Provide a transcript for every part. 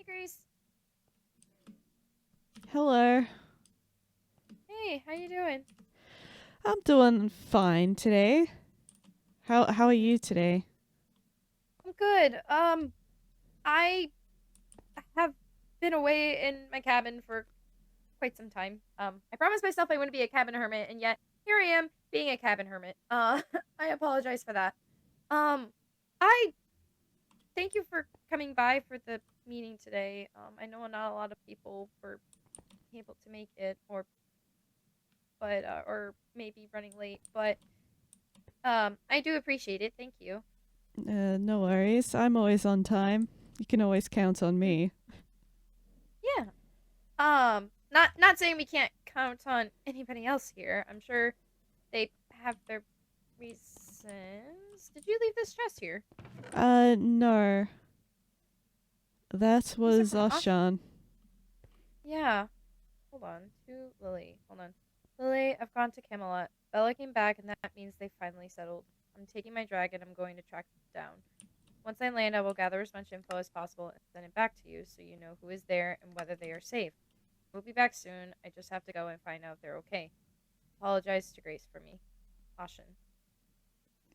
Grace. Hello. Hey, how you doing? I'm doing fine today. How are you today? I'm good. I have been away in my cabin for quite some time. I promised myself I wouldn't be a cabin hermit, and yet here I am being a cabin hermit. I apologize for that. Um, I thank you for coming by for the meeting today. I know not a lot of people were able to make it, or maybe running late, but I do appreciate it. Thank you. No worries. I'm always on time. You can always count on Mm, me. Yeah. Not saying we can't count on anybody else here. I'm sure they have their reasons. Did you leave this chest here? No. That You said was from Osh. Ashan. Yeah. Hold on. To Lily. Hold on. Lily, I've gone to Camelot. Bella came back, and that means they finally settled. I'm taking my dragon. I'm going to track them down. Once I land, I will gather as much info as possible and send it back to you so you know who is there and whether they are safe. We'll be back soon. I just have to go and find out if they're okay. Apologize to Grace for me. Caution.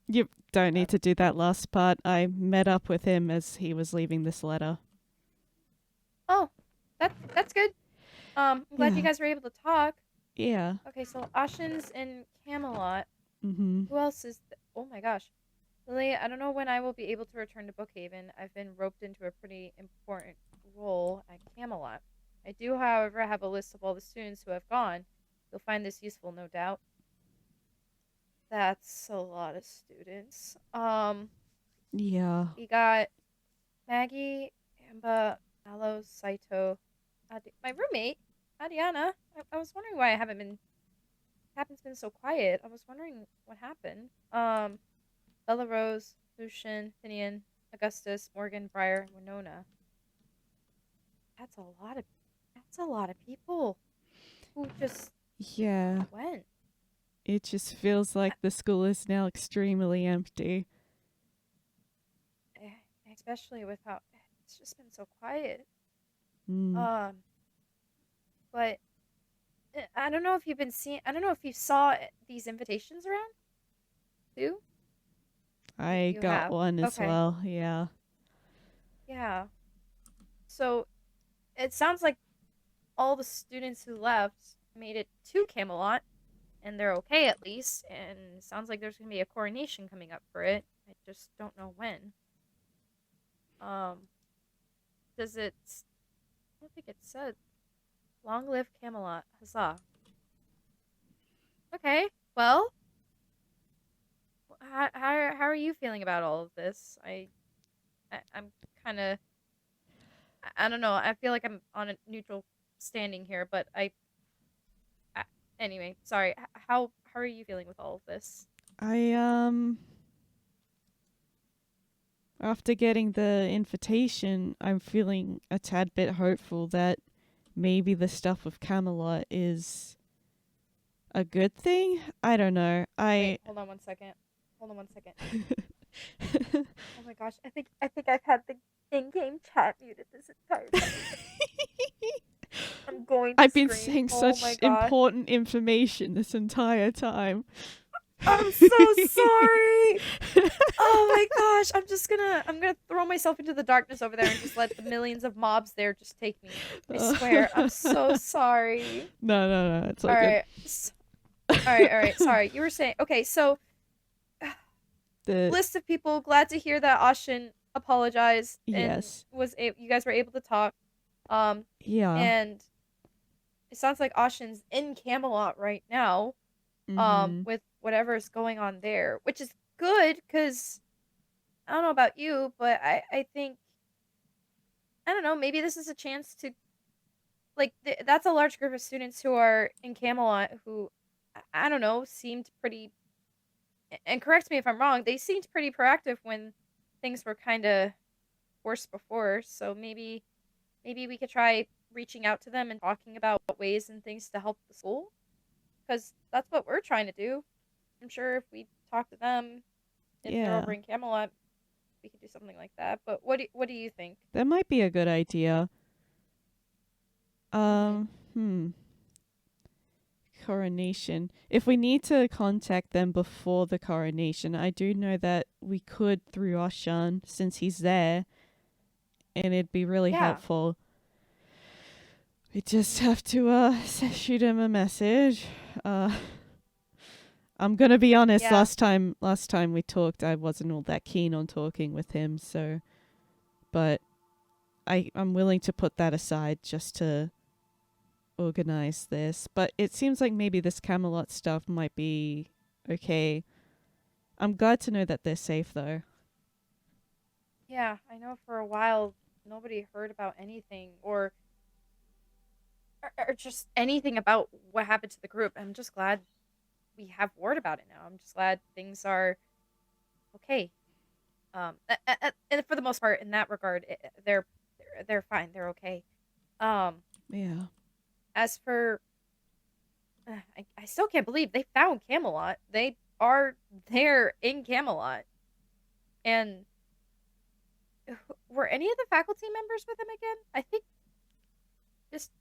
You don't Uh, need to do that last part. I met up with him as he was leaving this letter. oh, that's good. I'm glad you Yeah. guys were able to talk. Yeah. Okay, so Ashen's in Camelot. Mm-hmm. Who else is? Oh my gosh, Lily. I don't know when I will be able to return to Bookhaven. I've been roped into a pretty important role at Camelot. I do, however, have a list of all the students who have gone. You'll find this useful, no doubt. That's a lot of students. Yeah. We got Maggie, Amba, Aloe, Saito, my roommate, Adiana. I was wondering why I haven't been. Cabin's been so quiet. I was wondering what happened. Bella Rose, Lucian, Finian, Augustus, Morgan, Briar, Winona. That's a lot of. That's a lot of people who just Yeah. went. It just feels like the school is now extremely empty. Especially with how it's just been so quiet. Mm. Um, but I don't know if you've been seeing. I don't know if you saw these invitations around too. I You got have. one as Okay. well. Yeah. Yeah. So it sounds like all the students who left made it to Camelot, and they're okay at least. And it sounds like there's gonna be a coronation coming up for it. I just don't know when. Um, does it? I don't think it said. Long live Camelot! Huzzah! Okay. Well, how are you feeling about all of this? I'm kind of I don't know. I feel like I'm on a neutral standing here, but I anyway. Sorry. How are you feeling with all of this? I After getting the invitation, I'm feeling a tad bit hopeful that maybe the stuff with Camelot is a good thing. I don't know. Wait, hold on one second. Hold on one second. Oh my gosh, I think I've had the in-game chat muted this entire time. I'm going to I've been scream. saying Oh my such gosh. important information this entire time. I'm so sorry. Oh my gosh, I'm gonna throw myself into the darkness over there and just let the millions of mobs there just take me. I swear. I'm so sorry. No, it's all All good. right. All right. Sorry. You were saying okay, so The list of people glad to hear that Ashin apologized and yes, you guys were able to talk. Um yeah. and it sounds like Ashin's in Camelot right now. Mhm. With whatever's going on there, which is good cuz I don't know about you, but I think I don't know, maybe this is a chance to like that's a large group of students who are in Camelot who I don't know, seemed pretty and correct me if I'm wrong, they seemed pretty proactive when things were kind of worse before. So maybe we could try reaching out to them and talking about ways and things to help the school because that's what we're trying to do. I'm sure if we talk to them, if they're over Yeah. in Camelot, we could do something like that. But what do you think? That might be a good idea. Mhm. Hmm. Coronation. If we need to contact them before the coronation, I do know that we could through Oshan since he's there, and it'd be really Yeah. helpful. We just have to shoot him a message. Uh I'm gonna be honest, Yeah. last time we talked I wasn't all that keen on talking with him, so but I'm willing to put that aside just to organize this. But it seems like maybe this Camelot stuff might be okay. I'm glad to know that they're safe though. Yeah. I know for a while nobody heard about anything or just anything about what happened to the group. I'm just glad we have word about it now. I'm just glad things are okay. And for the most part, in that regard, they're fine. They're okay. Um, Yeah. as for, I still can't believe they found Camelot. They are there in Camelot, and were any of the faculty members with them again? I think just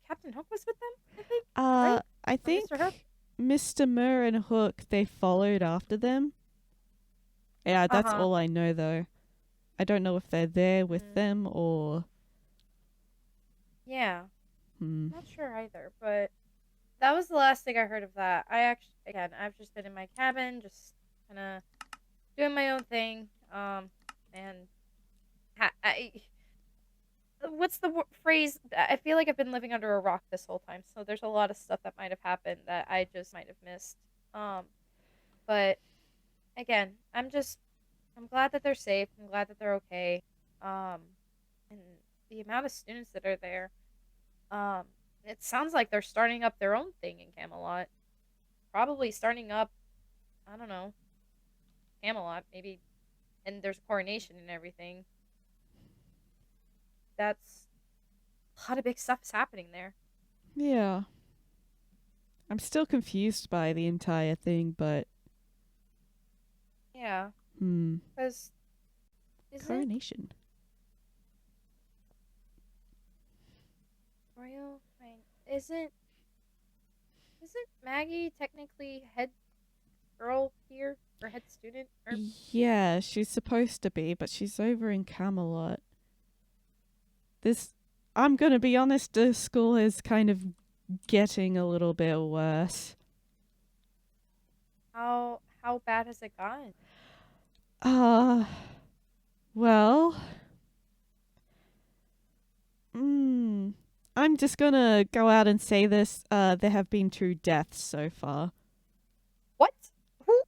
Captain Hook was with them. I think, right? I Or Mr. Hook. think Mr. Murr and Hook they followed after them. Yeah, Uh that's huh. all I know though. I don't know if they're there with Mm, them or yeah, hmm. not sure either. But that was the last thing I heard of that. I actually, again, I've just been in my cabin, just kind of doing my own thing. And I what's the phrase? I feel like I've been living under a rock this whole time, so there's a lot of stuff that might have happened that I just might have missed. Um, but again, I'm glad that they're safe. I'm glad that they're okay. Um, and the amount of students that are there. Um, it sounds like they're starting up their own thing in Camelot. Probably starting up, I don't know, Camelot maybe, and there's a coronation and everything. That's a lot of big stuff is happening there. Yeah. I'm still confused by the entire thing, but Yeah, hmm. because isn't Coronation. Royal Fine isn't Maggie technically head girl here or head student or Yeah, she's supposed to be, but she's over in Camelot. This I'm gonna be honest, the school is kind of getting a little bit worse. how bad has it gotten? Uh well, mm, I'm just gonna go out and say this. There have been 2 deaths so far. What? Who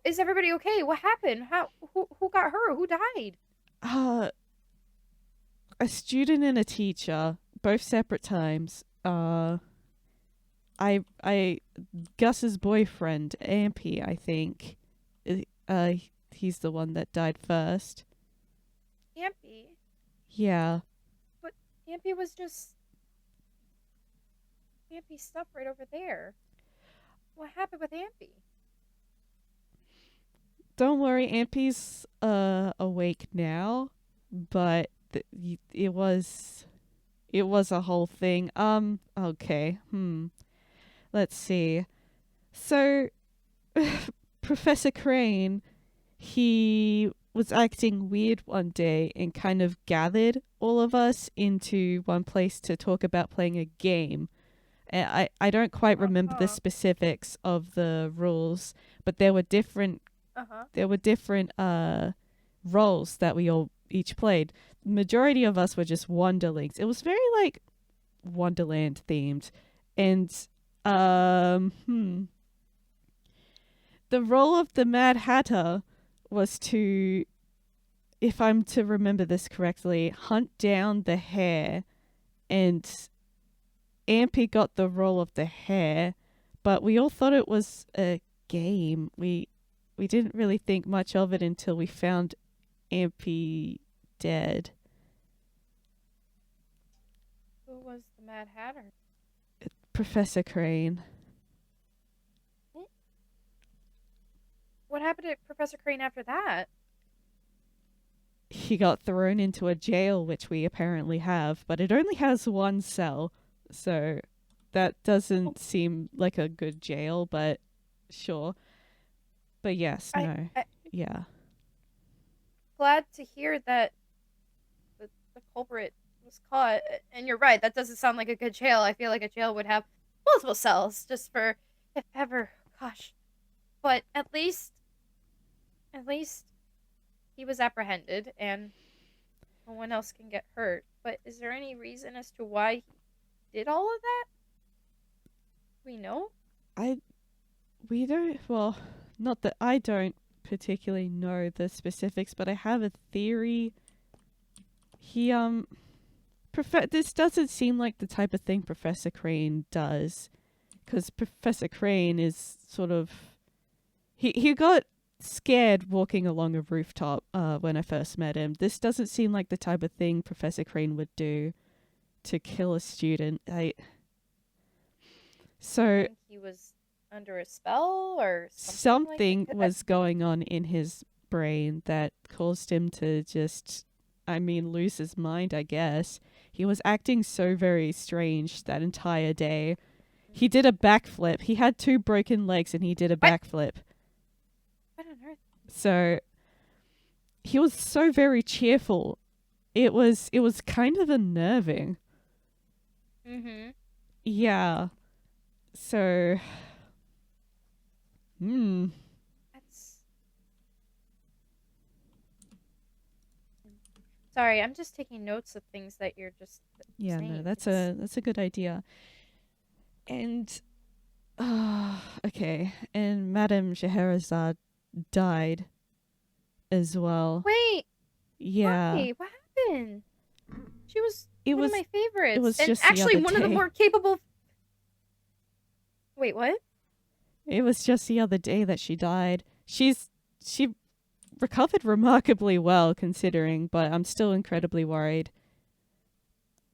is everybody okay? What happened? Who got hurt? Who died? Uh, a student and a teacher, both separate times. I Gus's boyfriend, Ampi, I think. Uh, he's the one that died first. Ampie, Yeah. but Ampie was just Ampie's stuff right over there. What happened with Ampie? Don't worry, Ampi's awake now, but it was a whole thing. Okay. Let's see. So Professor Crane, he was acting weird one day and kind of gathered all of us into one place to talk about playing a game. I don't quite Uh remember the huh. specifics of the rules, but there were different roles that we all each played. Majority of us were just Wonderlings. It was very like Wonderland themed, and the role of the Mad Hatter was to, if I'm to remember this correctly, hunt down the hare, and Ampy got the role of the hare, but we all thought it was a game. We didn't really think much of it until we found Ampy dead. Who was the Mad Hatter? Professor Crane. Hmm? What happened to Professor Crane after that? he got thrown into a jail, which we apparently have, but it only has one cell. So that doesn't seem like a good jail, but sure. But yes, no. I Yeah. glad to hear that the culprit was caught. And you're right, that doesn't sound like a good jail. I feel like a jail would have multiple cells just for if ever. Gosh, but at least he was apprehended and no one else can get hurt. But is there any reason as to why he did all of that? We know. I we don't well, not that I don't particularly know the specifics, but I have a theory. He this doesn't seem like the type of thing Professor Crane does, because Professor Crane is sort of he got scared walking along a rooftop when I first met him. This doesn't seem like the type of thing Professor Crane would do to kill a student. So Think he was under a spell or something like something that? was going on in his brain that caused him to just, I mean, lose his mind, I guess. He was acting so very strange that entire day. He did a backflip. He had two broken legs and he did a What? backflip. What on earth? So he was so very cheerful. It was kind of unnerving. Mm-hmm. Yeah. So That's sorry. I'm just taking notes of things that you're just yeah, no, saying. that's a good idea. And okay. And Madame Scheherazade died as well. Wait, Yeah. why? What happened? She was It one of was my it favorites, was and just the actually other one of the day. more capable. Wait, what? It was just the other day that she died. She recovered remarkably well considering, but I'm still incredibly worried.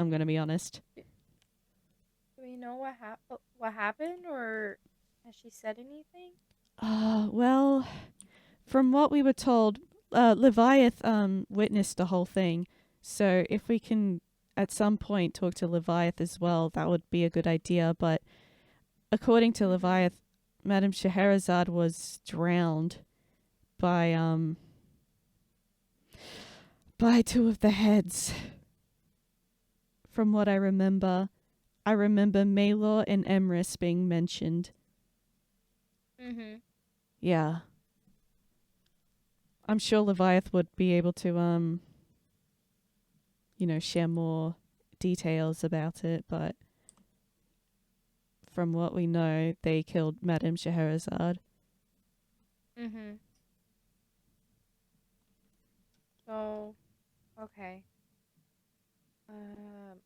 I'm going to be honest. Do we know what happened, or has she said anything? Well, from what we were told, Leviath witnessed the whole thing. So if we can at some point talk to Leviath as well, that would be a good idea. But according to Mm-hmm. Leviath, Madame Scheherazade was drowned by two of the heads. From what I remember Maylor and Emrys being mentioned. Mm-hmm. Yeah. I'm sure Leviath would be able to share more details about it, but from what we know, they killed Madame Scheherazade. Mm-hmm. So, okay. Um.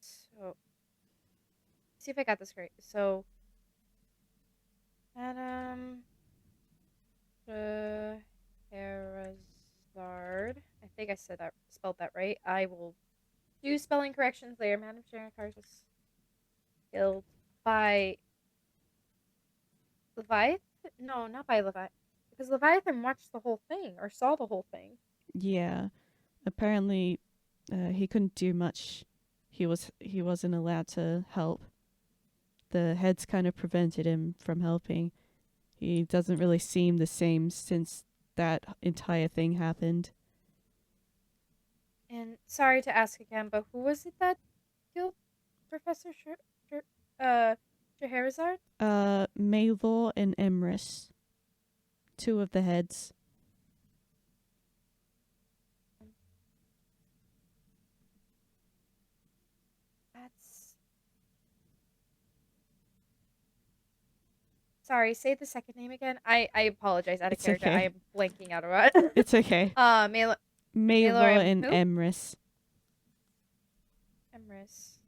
So, see if I got this right. So, Madame Scheherazade. I think I said that, spelled that right. I will do spelling corrections later. Madame Scheherazade was killed by Leviathan? No, not by Leviathan. Because Leviathan watched the whole thing or saw the whole thing. Yeah. Apparently, he couldn't do much. He wasn't allowed to help. The heads kind of prevented him from helping. He doesn't really seem the same since that entire thing happened. And sorry to ask again, but who was it that killed Professor Scheherazade? Maylor and Emrys, two of the heads. That's. Sorry, say the second name again. I apologize. Out of It's character, I okay. am blanking out of it. It's okay. Maylor Maylor and and who? Emrys. Emrys.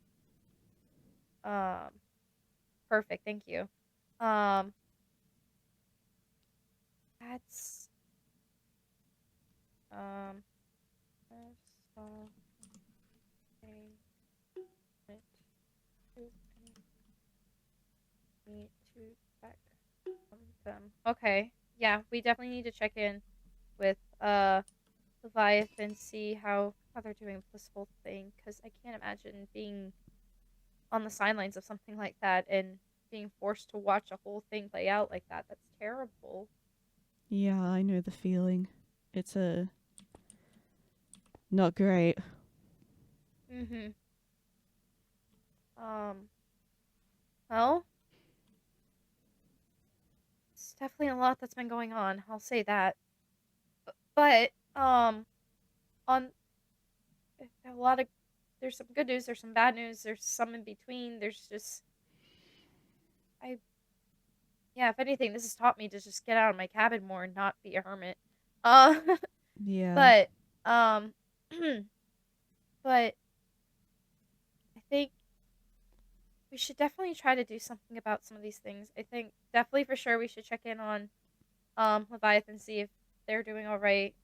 Um, perfect. Thank you. Um, that's I saw a it to need to check on them. Okay. Yeah, we definitely need to check in with Leviathan, see how they're doing with this whole thing, because I can't imagine being on the sidelines of something like that and being forced to watch a whole thing play out like that. That's terrible. Yeah, I know the feeling. It's not great. Mhm. Um. Well, it's definitely a lot that's been going on. I'll say that. But on a lot of there's some good news. There's some bad news. There's some in between. There's just I yeah. If anything, this has taught me to just get out of my cabin more and not be a hermit. Uh. Yeah. But um. but I think we should definitely try to do something about some of these things. I think definitely for sure we should check in on Leviathan, see if they're doing all right.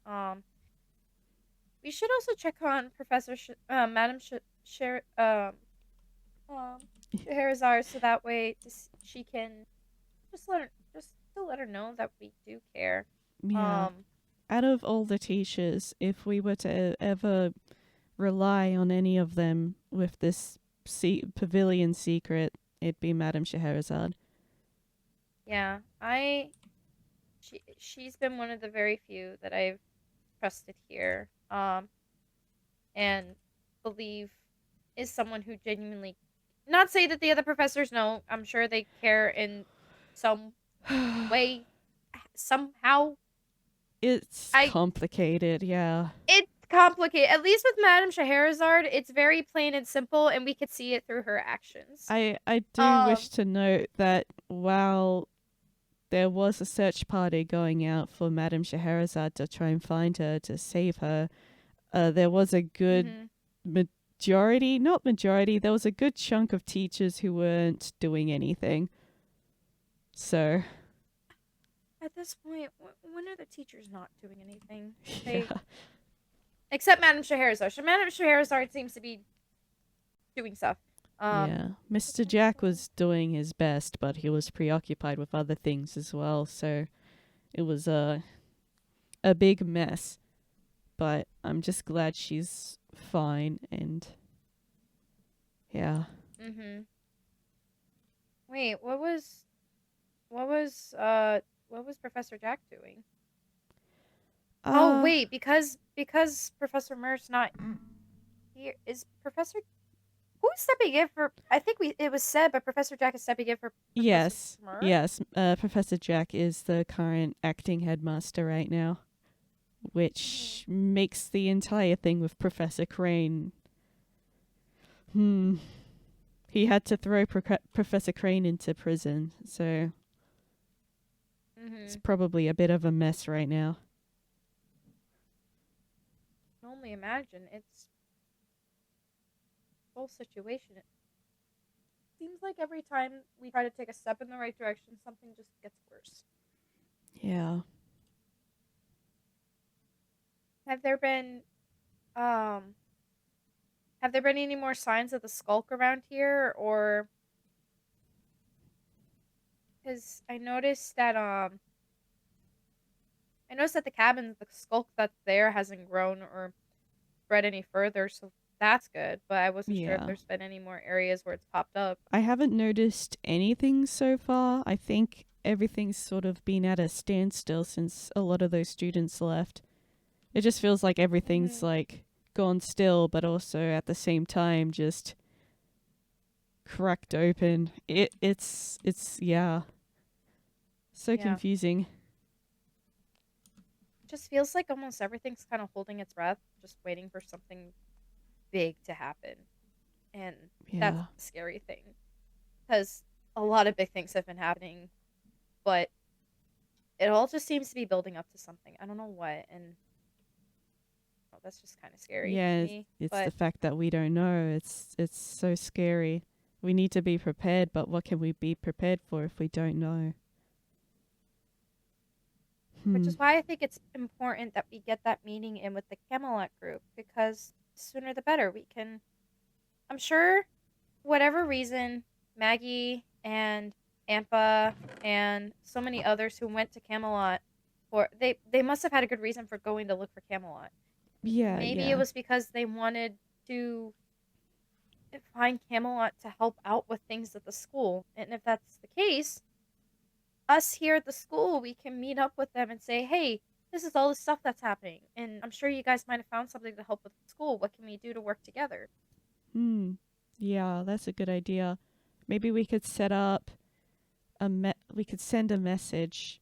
We should also check on Madam um Scheherazade, so that way she can just to let her know that we do care. Yeah. Um Out of all the teachers, if we were to ever rely on any of them with this pavilion secret, it'd be Madame Scheherazade. yeah, she's been one of the very few that I've trusted here. And believe is someone who genuinely not say that the other professors know. I'm sure they care in some way somehow. It's I complicated, yeah. It's complicated. At least with Madame Scheherazade, it's very plain and simple and we could see it through her actions. I do wish Um to note that while there was a search party going out for Madame Scheherazade to try and find her to save her, there was a good mhm. majority, not majority, there was a good chunk of teachers who weren't doing anything. So, At this point, when are the teachers not doing anything? They yeah. except Madame Scheherazade. So Madame Scheherazade seems to be doing stuff. Um Yeah. Mr. Jack was doing his best, but he was preoccupied with other things as well, so it was a big mess. But I'm just glad she's fine and yeah. mhm. Wait, what was Professor Jack doing? Oh Uh wait, because Professor Murr's not here, is Professor who's stepping in for? I think it was said, but Professor Jack is stepping in for Professor yes. Murr. Yes, Professor Jack is the current acting headmaster right now, Mhm. which makes the entire thing with Professor Crane. Hmm. He had to throw Professor Crane into prison, so it's Mhm. probably a bit of a mess right now. I can only imagine it's whole situation. It seems like every time we try to take a step in the right direction, something just gets worse. Yeah. Have there been um have there been any more signs of the skulk around here, or because I noticed that the cabin, the skulk that's there hasn't grown or spread any further, so that's good. But I wasn't sure if Yeah. there's been any more areas where it's popped up. I haven't noticed anything so far. I think everything's sort of been at a standstill since a lot of those students left. It just feels like everything's Mhm. like gone still, but also at the same time just cracked open. It's yeah, so Yeah. confusing. It just feels like almost everything's kind of holding its breath, just waiting for something big to happen. And that's Yeah. the scary thing. Because a lot of big things have been happening, but it all just seems to be building up to something. I don't know what, and well, that's just kind of scary to Yeah, me. it's the But fact that we don't know. It's so scary. We need to be prepared, but what can we be prepared for if we don't know? which Hmm. is why I think it's important that we get that meeting in with the Camelot group, because sooner the better. We can, I'm sure, whatever reason, Maggie and Ampa and so many others who went to Camelot for they must have had a good reason for going to look for Camelot. Yeah, Maybe it yeah. was because they wanted to find Camelot to help out with things at the school. And if that's the case, us here at the school, we can meet up with them and say, "Hey, this is all the stuff that's happening, and I'm sure you guys might have found something to help with school. What can we do to work together?" Hmm. Yeah, that's a good idea. Maybe we could set up we could send a message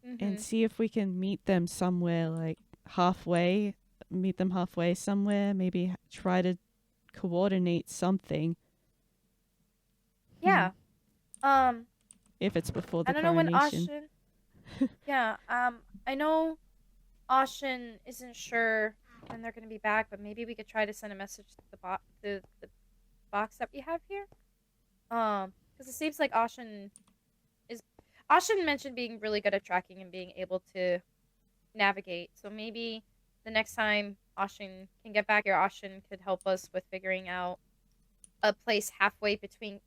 and Mhm. see if we can meet them somewhere, like halfway, meet them halfway somewhere, maybe try to coordinate something. Hmm. Yeah. Um If it's before I the don't know when coronation. Ashen. Yeah, I know Ashen isn't sure when they're going to be back, but maybe we could try to send a message to the box that we have here. Cuz it seems like is Ashen mentioned being really good at tracking and being able to navigate. So maybe the next time Ashen can get back here, Ashen could help us with figuring out a place halfway between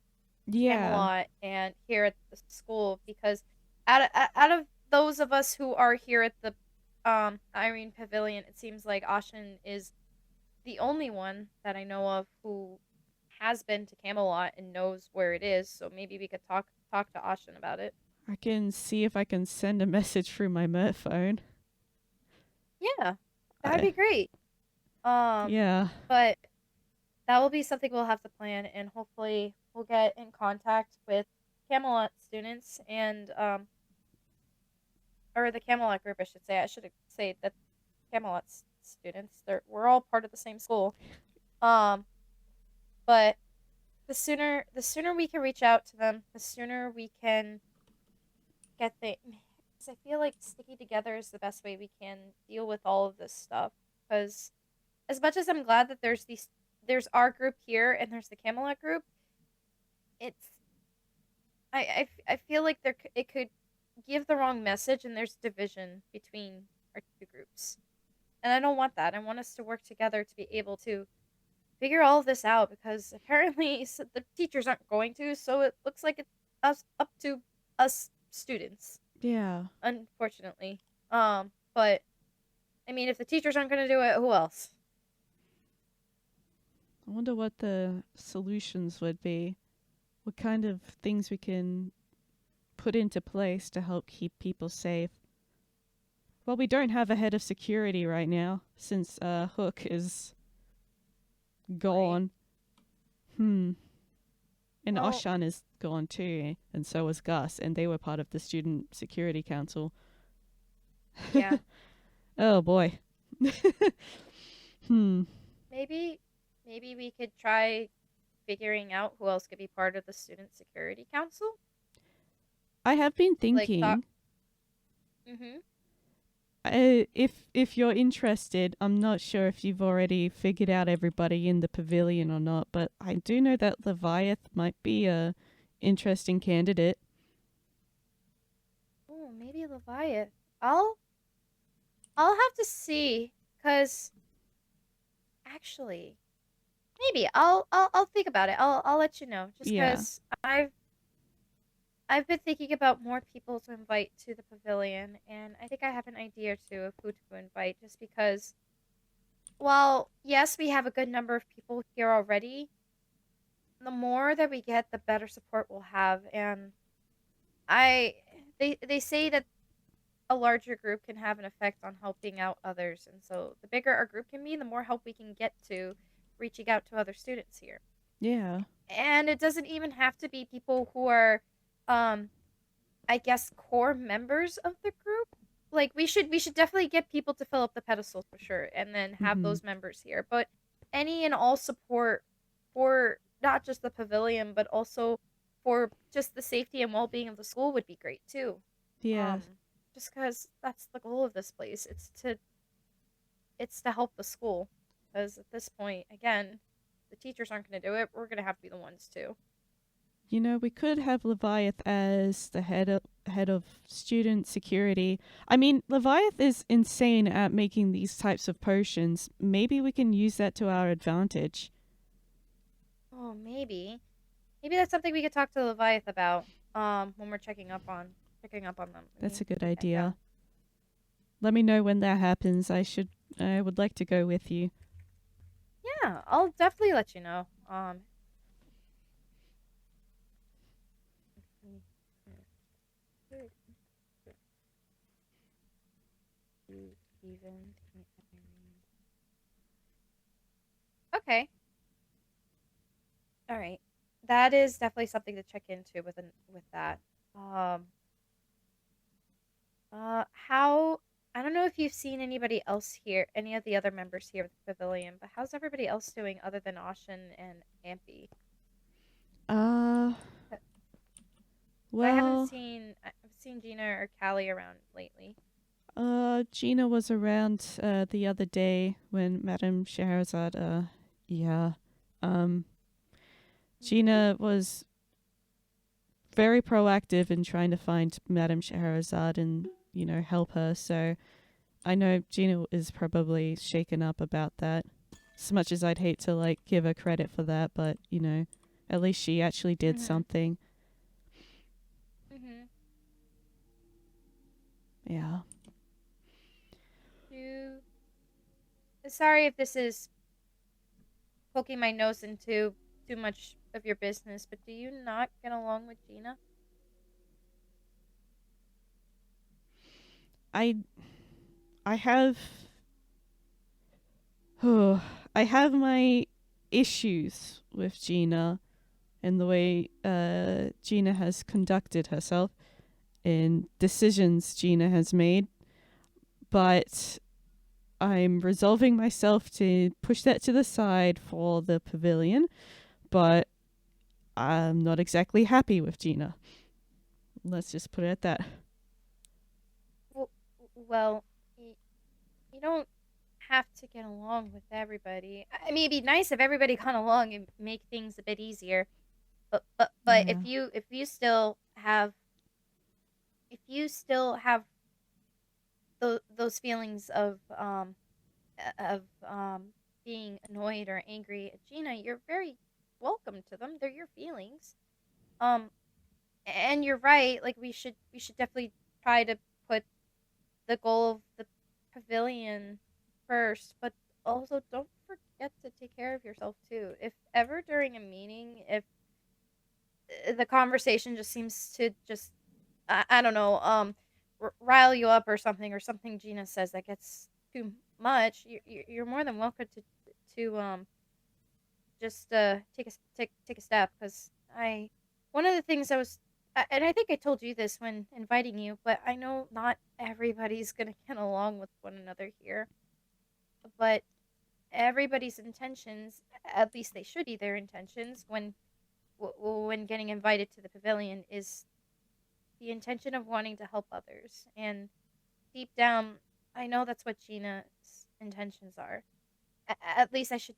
Yeah, Camelot and here at the school, because out of those of us who are here at the Eirene Pavilion, it seems like Ashen is the only one that I know of who has been to Camelot and knows where it is. So maybe we could talk to Ashen about it. I can see if I can send a message through my Mert phone. Yeah, that'd I, be great. Um, yeah, but that will be something we'll have to plan, and hopefully we'll get in contact with Camelot students and or the Camelot group, I should say. I should say that Camelot students. We're all part of the same school. Um, but the sooner we can reach out to them, the sooner we can get the. Because I feel like sticking together is the best way we can deal with all of this stuff. Because as much as I'm glad that there's our group here and there's the Camelot group, it's I feel like it could give the wrong message and there's division between our two groups. And I don't want that. I want us to work together to be able to figure all of this out, because apparently the teachers aren't going to, so it looks like it's us up to us students, yeah. unfortunately. But I mean, if the teachers aren't going to do it, who else? I wonder what the solutions would be. What kind of things we can put into place to help keep people safe. Well, we don't have a head of security right now since Hook is Right. gone. Hmm. And Well, Oshan is gone too, and so is Gus, and they were part of the Student Security Council. yeah. Oh boy. Hmm. Maybe maybe we could try figuring out who else could be part of the student security council. I have been Like thought. thinking, Mhm. if you're interested, I'm not sure if you've already figured out everybody in the pavilion or not, but I do know that Leviath might be a interesting candidate. Oh, maybe Leviath. I'll I'll have to see, cuz actually maybe I'll think about it. I'll let you know, just Yeah. cuz I've been thinking about more people to invite to the pavilion, and I think I have an idea or two of who to invite, just because while yes, we have a good number of people here already, the more that we get, the better support we'll have. And I they say that a larger group can have an effect on helping out others, and so the bigger our group can be, the more help we can get to reaching out to other students here. Yeah. And it doesn't even have to be people who are um I guess core members of the group. Like we should definitely get people to fill up the pedestals for sure, and then have Mhm. those members here. But any and all support for not just the pavilion, but also for just the safety and well-being of the school would be great too. Yeah. Um, just because that's the goal of this place. It's to help the school. Because at this point, again, the teachers aren't going to do it. We're going to have to be the ones to. You know, we could have Leviath as the head of student security. I mean, Leviath is insane at making these types of potions. Maybe we can use that to our advantage. Oh, maybe that's something we could talk to Leviath about when we're checking up on them. Let That's me a good write that idea. down. let me know when that happens. I would like to go with you. Yeah, I'll definitely let you know. Even okay. All right. That is definitely something to check into with that. Um, how I don't know if you've seen anybody else here, any of the other members here at the pavilion, but how's everybody else doing other than Ashen and Ampi? Uh, I haven't well, I've seen Gina or Callie around lately. Gina was around the other day when Madame Scheherazade. Yeah. Um, Mhm. Gina was very proactive in trying to find Madame Scheherazade and help her. So I know Gina is probably shaken up about that. As much as I'd hate to give her credit for that, but at least she actually did Mhm. something. Mhm. Yeah. Do sorry if this is poking my nose into too much of your business, but do you not get along with Gina? I I have oh, I have my issues with Gina and the way Gina has conducted herself and decisions Gina has made, but I'm resolving myself to push that to the side for the pavilion, but I'm not exactly happy with Gina. Let's just put it at that. Well, well, you don't have to get along with everybody. I mean, it'd be nice if everybody got along and make things a bit easier. But Yeah. if you still have those feelings of being annoyed or angry at Gina, you're very welcome to them. They're your feelings. Um, and you're right. Like we should definitely try to put the goal of the pavilion first, but also don't forget to take care of yourself too. If ever during a meeting, if the conversation just seems to just I don't know, rile you up or something Gina says that gets too much, you're more than welcome to just take a step because I one of the things and I think I told you this when inviting you, but I know not everybody's gonna get along with one another here, but everybody's intentions, at least they should be their intentions when getting invited to the pavilion, is the intention of wanting to help others. And deep down, I know that's what Gina's intentions are. At least I should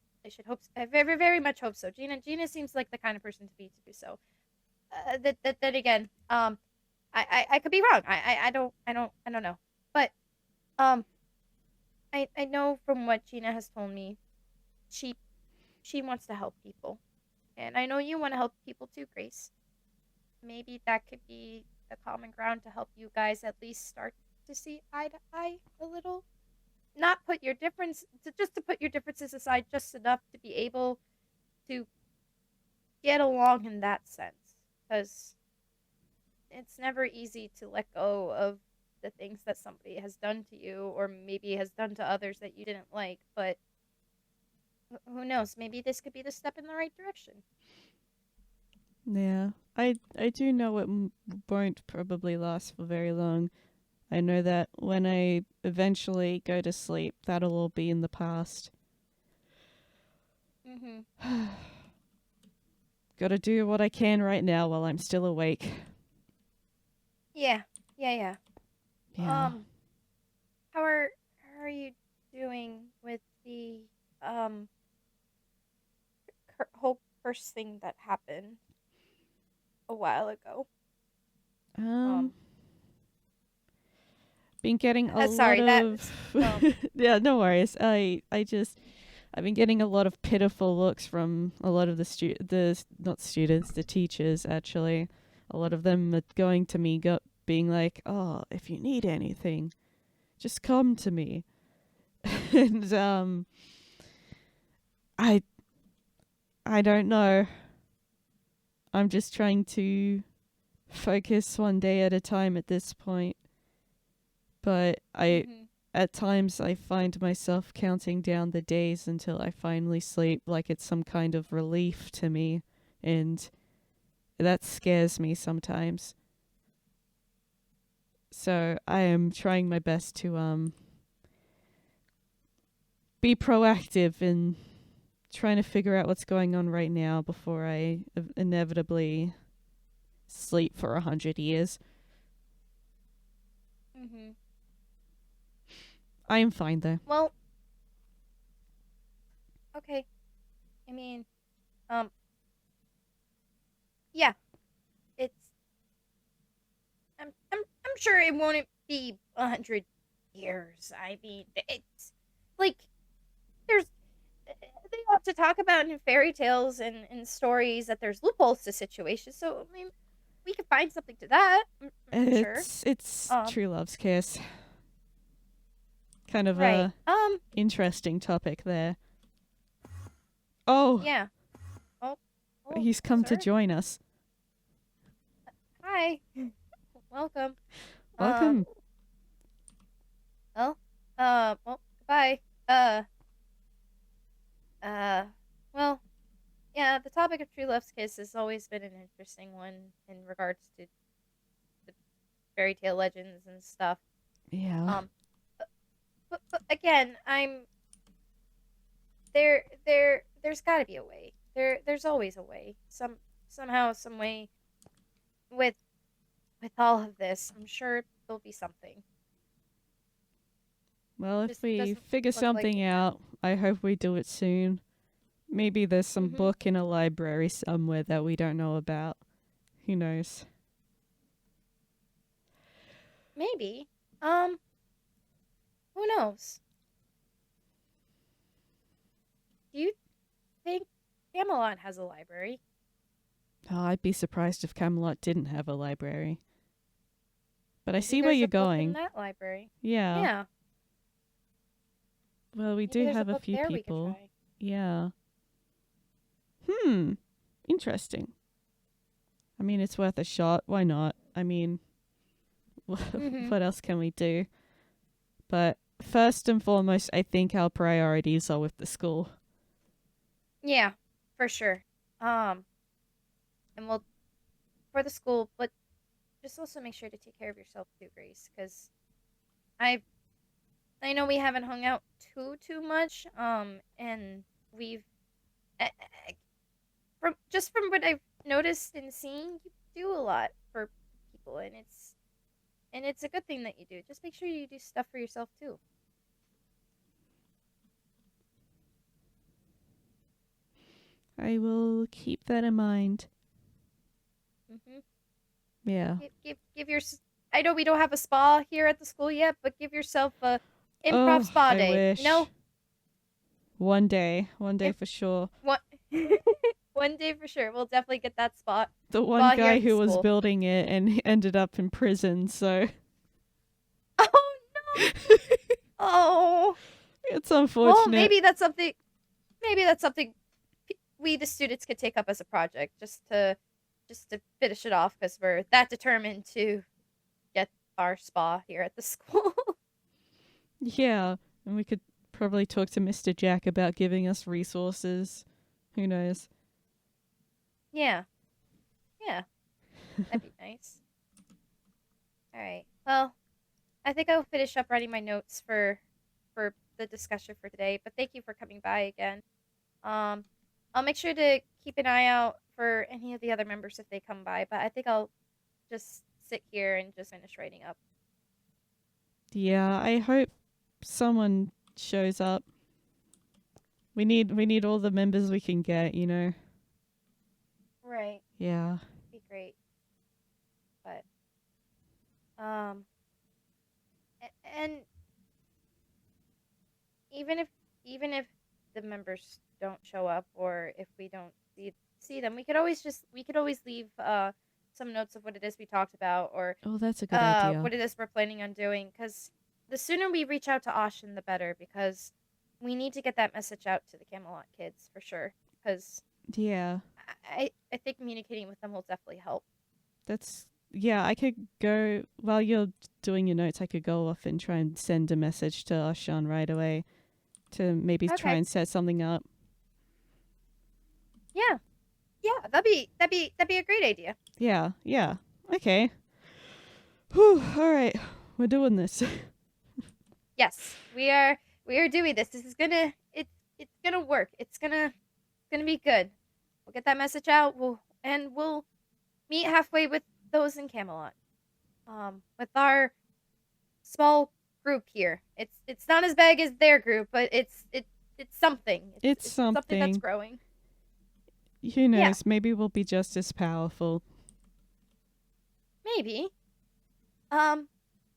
hope. I very very much hope so. Gina seems like the kind of person to be to do so. That again, I could be wrong. I don't know. But um, I know from what Gina has told me, she she wants to help people, and I know you want to help people too, Grace. Maybe that could be the common ground to help you guys at least start to see eye to eye a little. Not put your just to put your differences aside just enough to be able to get along in that sense. Because it's never easy to let go of the things that somebody has done to you or maybe has done to others that you didn't like. But who knows? Maybe this could be the step in the right direction. Yeah. I do know it won't probably last for very long. I know that when I eventually go to sleep, that'll all be in the past. Mm-hmm. Gotta do what I can right now while I'm still awake. Yeah. Yeah, yeah. Yeah. Um, how are you doing with the um whole curse thing that happened a while ago? Um, Um, been getting a lot sorry, that of is yeah, no worries. I've been getting a lot of pitiful looks from a lot of the not students, the teachers actually. A lot of them are going to me being like, "Oh, if you need anything." Just come to me. And I I don't know. I'm just trying to focus one day at a time at this point. But Mhm. at times I find myself counting down the days until I finally sleep, like it's some kind of relief to me, and that scares me sometimes. So I am trying my best to be proactive in trying to figure out what's going on right now before I inevitably sleep for 100 years. Mhm. I am fine though. Well, okay. I mean, um, yeah. It's. I'm sure it won't be 100 years. I mean, it's like there's. They ought to talk about in fairy tales and stories that there's loopholes to situations. So I mean, we could find something to that. I'm sure. It's Um. true love's kiss. Kind of Right. a interesting topic there. Oh, Yeah. Oh. Oh, he's come to sir. join us. Hi. Welcome. Um. Welcome. Well. Well. Goodbye. Uh. Uh. Well. Yeah. The topic of true love's kiss has always been an interesting one in regards to the fairy tale legends and stuff. Yeah. Um. But again, I'm there's got to be a way. There's always a way. Somehow some way with all of this. I'm sure there'll be something. Well, if Just we doesn't figure look like something it out, now. I hope we do it soon. Maybe there's some Mhm. book in a library somewhere that we don't know about. Who knows? Maybe. Who knows? Do you think Camelot has a library? Oh, I'd be surprised if Camelot didn't have a library. But I Maybe see where there's you're a book in going. that library. Yeah. Yeah. Well, we Maybe do there's a have a book few there we could people. try. Yeah. Interesting. I mean, it's worth a shot. Why not? I mean, Mhm. what else can we do? But first and foremost, I think our priorities are with the school. Yeah, for sure. Um, and we'll for the school, but just also make sure to take care of yourself too, Grace, because I I know we haven't hung out too much. And we've from what I've noticed and seen, you do a lot for people, and it's a good thing that you do. Just make sure you do stuff for yourself too. I will keep that in mind. Mhm. Yeah. Give your. I know we don't have a spa here at the school yet, but give yourself a improv Oh, spa I day. You know, wish. One day Im- for sure. one one day for sure. We'll definitely get that The one spa here guy at the who was school. building it and he ended up in prison, so Oh no! Oh it's well, unfortunate. maybe that's something we the students could take up as a project just to finish it off because we're that determined to get our spa here at the school. Yeah, and we could probably talk to Mr. Jack about giving us resources. Who knows? Yeah, yeah, that'd be nice. All right. Well, I think I'll finish up writing my notes for the discussion for today. But thank you for coming by again. Um, I'll make sure to keep an eye out for any of the other members if they come by. But I think I'll just sit here and just finish writing up. Yeah, I hope someone shows up. We need all the members we can get, you know. Right. Yeah. Be great. But um, and even if even if the members don't show up or if we don't see them, we could always leave some notes of what it is we talked about or Oh, that's a good idea. what it is we're planning on doing because the sooner we reach out to Ashen, the better, because we need to get that message out to the Camelot kids for sure. Because Yeah. I think communicating with them will definitely help. Yeah, I could go, while you're doing your notes, I could go off and try and send a message to Ashan right away to maybe try Okay. and set something up. Yeah. Yeah, that'd be a great idea. Yeah, yeah. Okay. Whew, all right. We're doing this. Yes, we are doing this. This is it's gonna work. It's gonna be good. We'll get that message out. We'll meet halfway with those in Camelot. With our small group here. It's not as big as their group, but it's something. It's It's something that's something. growing. Who Yeah, knows? Maybe we'll be just as powerful. maybe.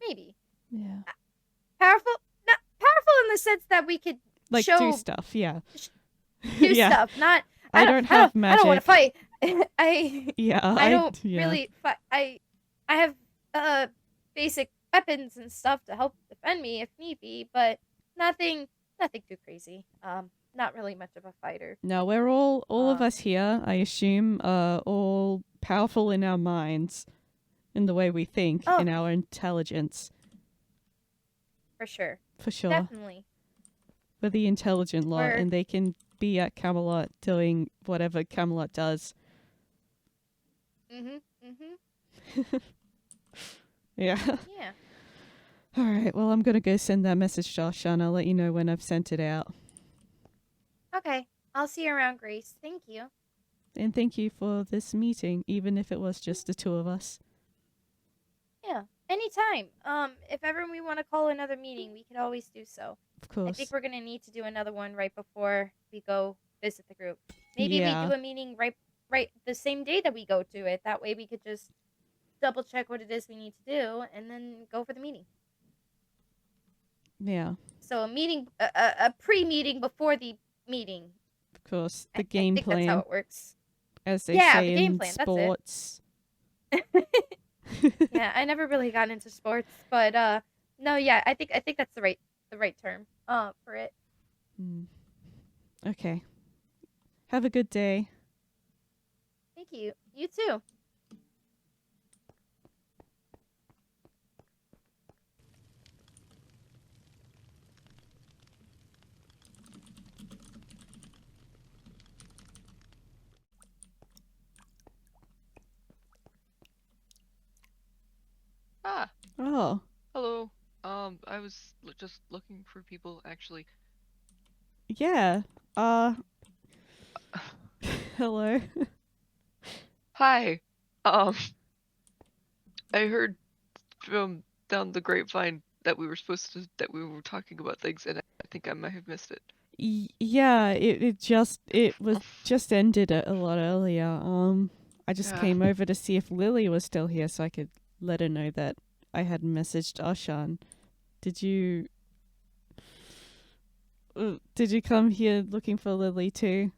Maybe Yeah. powerful. Not powerful in the sense that we could Like, do show stuff, yeah. do Yeah. stuff. Not I don't have I don't want to magic. fight. I Yeah, I don't yeah. really fight. I have basic weapons and stuff to help defend me if need be, but nothing too crazy. Not really much of a fighter. No, we're all of Um, us here, I assume, are all powerful in our minds, in the way we think, oh, in our intelligence. for sure. For sure. Definitely. We're the intelligent lot, We're and they can be at Camelot doing whatever Camelot does. mhm. Yeah. Yeah. All right, well, I'm going to go send that message to Josh, and I'll let you know when I've sent it out. Okay. I'll see you around, Grace. Thank you. And thank you for this meeting, even if it was just the two of us. Yeah. Anytime. If ever we want to call another meeting, we could always do so. Of I course. think we're gonna need to do another one right before we go visit the group. Maybe Yeah. we do a meeting right the same day that we go to it. That way we could just double check what it is we need to do and then go for the meeting. Yeah. So a pre-meeting before the meeting. Of course. The I game think plan. that's how it works. As they Yeah, say the game in plan, sports. That's it. Yeah, I never really got into sports, but no, yeah, I think that's the right term for it. Okay. Have a good day. Thank you. You too. Ah, Oh. hello. I was just looking for people, actually. Yeah. Hello. Hi. I heard from down the grapevine that we were talking about things, and I think I might have missed it. Yeah, it was just ended a lot earlier. I just Yeah. came over to see if Lily was still here so I could let her know that I had messaged Ashan. Did you come here looking for Lily too?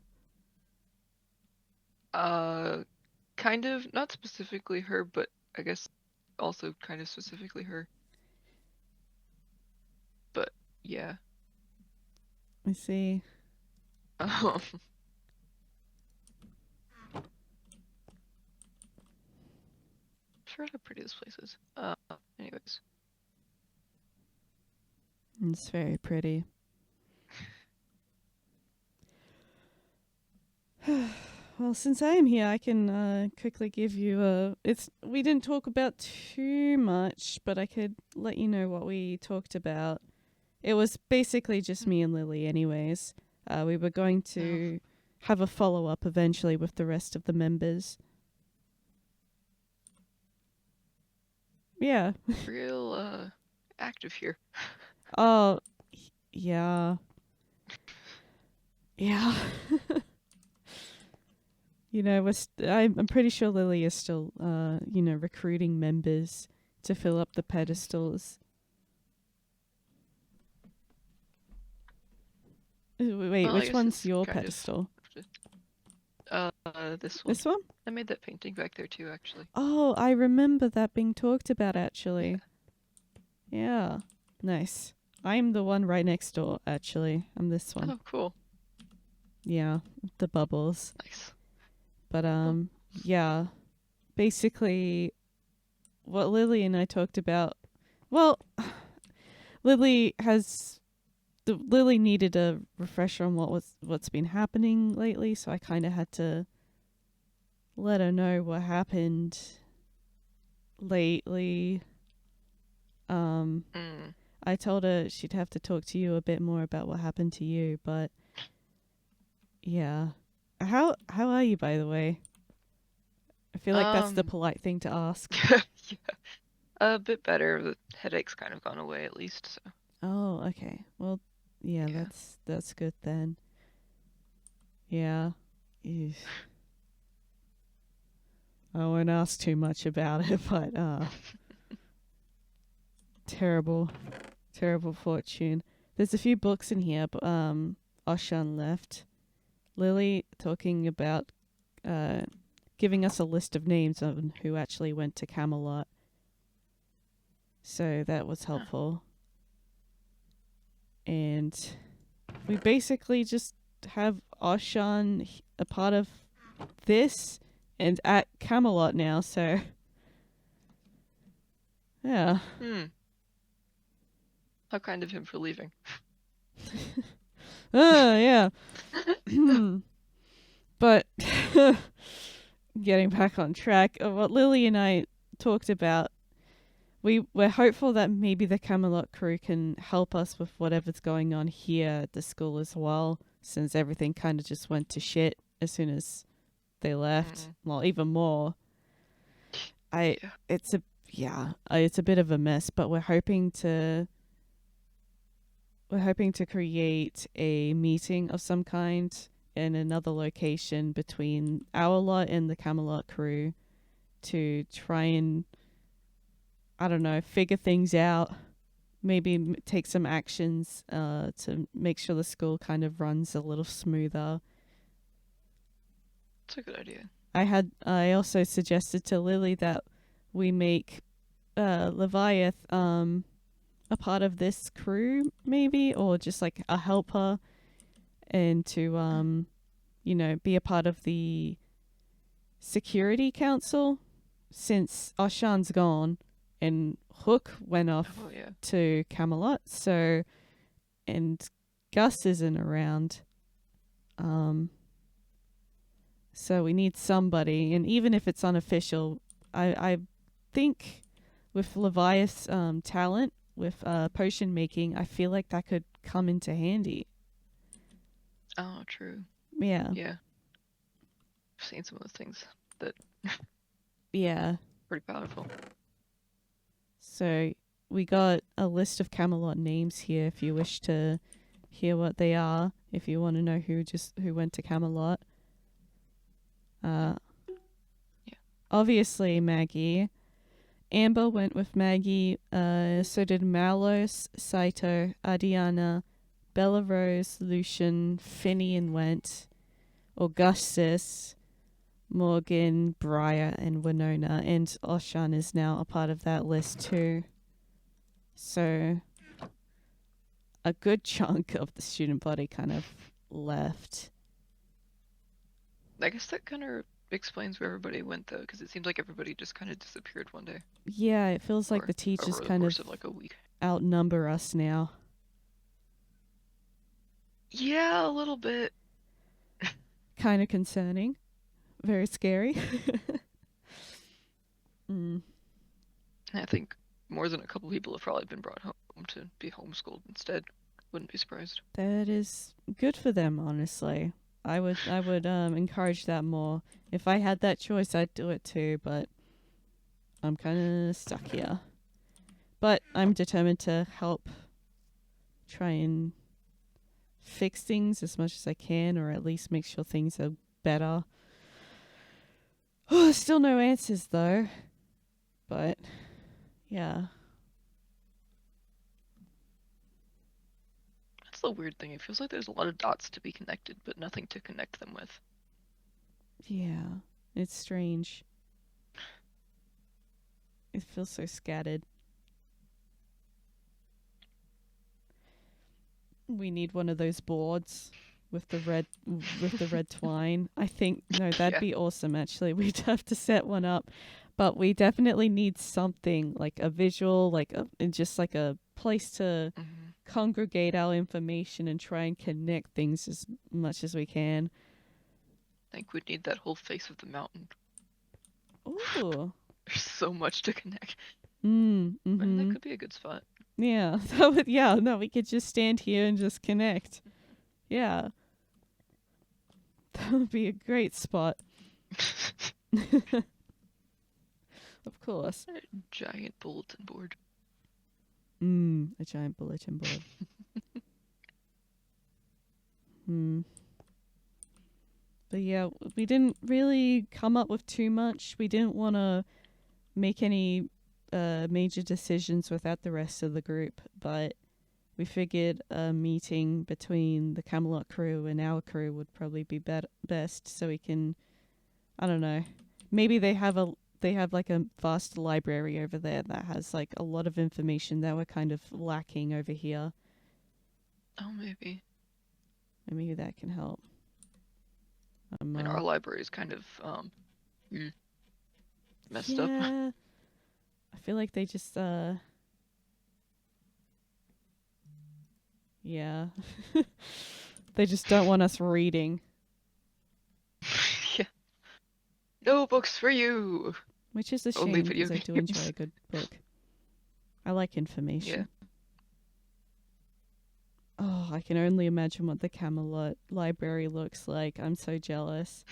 Kind of, not specifically her, but I guess also kind of specifically her. But yeah. I see. Sure how pretty this place is. Anyways. It's very pretty. Well, since I am here, I can quickly give you we didn't talk about too much, but I could let you know what we talked about. It was basically just me and Lily anyways. We were going to have a follow-up eventually with the rest of the members. Yeah. Real, active here. Oh, yeah. Yeah. You know, I'm pretty sure Lily is still, recruiting members to fill up the pedestals. Wait, Well, I which guess one's it's your kind of- pedestal? This one. This one? I made that painting back there too, actually. Oh, I remember that being talked about, actually. Yeah. Nice. I'm the one right next door, actually. I'm this one. Oh, cool. Yeah, the bubbles. Nice. But yeah. Basically what Lily and I talked about. Well, Lily needed a refresher on what's been happening lately, so I kind of had to let her know what happened lately. I told her she'd have to talk to you a bit more about what happened to you, but yeah. How are you, by the way? I feel like that's the polite thing to ask. Yeah, a bit better. The headache's kind of gone away at least. So. Oh, okay. Well, yeah, that's good then. Yeah. Eesh. I won't ask too much about it, but terrible fortune. There's a few books in here, but Oshan left. Lily talking about giving us a list of names of who actually went to Camelot. So that was helpful. And we basically just have Oshan a part of this and at Camelot now, so yeah. How kind of him for leaving. Yeah. But getting back on track of what Lily and I talked about, we're hopeful that maybe the Camelot crew can help us with whatever's going on here at the school as well, since everything kind of just went to shit as soon as they left. Well, even more. It's a bit of a mess, but we're hoping to create a meeting of some kind in another location between our lot and the Camelot crew to try and, I don't know, figure things out. Maybe take some actions to make sure the school kind of runs a little smoother. That's a good idea. I also suggested to Lily that we make Leviath a part of this crew, maybe, or just like a helper, and to be a part of the security council, since Oshan's gone and Hook went off to Camelot, so, and Gus isn't around. So we need somebody, and even if it's unofficial, I think with Leviath's talent with potion making, I feel like that could come into handy. Oh, true. Yeah. Yeah. I've seen some of those things that yeah. pretty powerful. So we got a list of Camelot names here if you wish to hear what they are, if you want to know who went to Camelot. Obviously Maggie. Amber went with Maggie, so did Malos, Saito, Adiana, Bella Rose, Lucian, Finian went, Augustus, Morgan, Briar, and Winona, and Oshan is now a part of that list too. So a good chunk of the student body kind of left. I guess that kind of explains where everybody went, though, because it seems like everybody just kind of disappeared one day. Yeah, it feels like the teachers kind of like a week. Outnumber us now. Yeah, a little bit. Kind of concerning. Very scary. I think more than a couple people have probably been brought home to be homeschooled instead. Wouldn't be surprised. That is good for them, honestly. I would encourage that more. If I had that choice, I'd do it too, but I'm kind of stuck here. But I'm determined to help try and fix things as much as I can, or at least make sure things are better. Oh, still no answers though. But yeah. That's the weird thing. It feels like there's a lot of dots to be connected, but nothing to connect them with. Yeah, it's strange. It feels so scattered. We need one of those boards with the red twine. I think no, that'd Yeah. be awesome actually. We'd have to set one up. But we definitely need something like a visual, and just like a place to congregate our information and try and connect things as much as we can. I think we'd need that whole face of the mountain. Ooh. There's so much to connect. And That could be a good spot. Yeah. That would, yeah, no, we could just stand here and just connect. Yeah. That would be a great spot. Of course. A giant bulletin board. A giant bulletin board. But yeah, we didn't really come up with too much. We didn't want to make any major decisions without the rest of the group, but we figured a meeting between the Camelot crew and our crew would probably be best, so we can, I don't know, maybe they have like a vast library over there that has like a lot of information that we're kind of lacking over here. Oh, maybe. And maybe that can help. I mean, our library is kind of messed up. I feel like they just yeah. They just don't want us reading. Yeah. No books for you. Which is a Only shame video because I do games. enjoy a good book. I like information. Yeah. Oh, I can only imagine what the Camelot library looks like. I'm so jealous.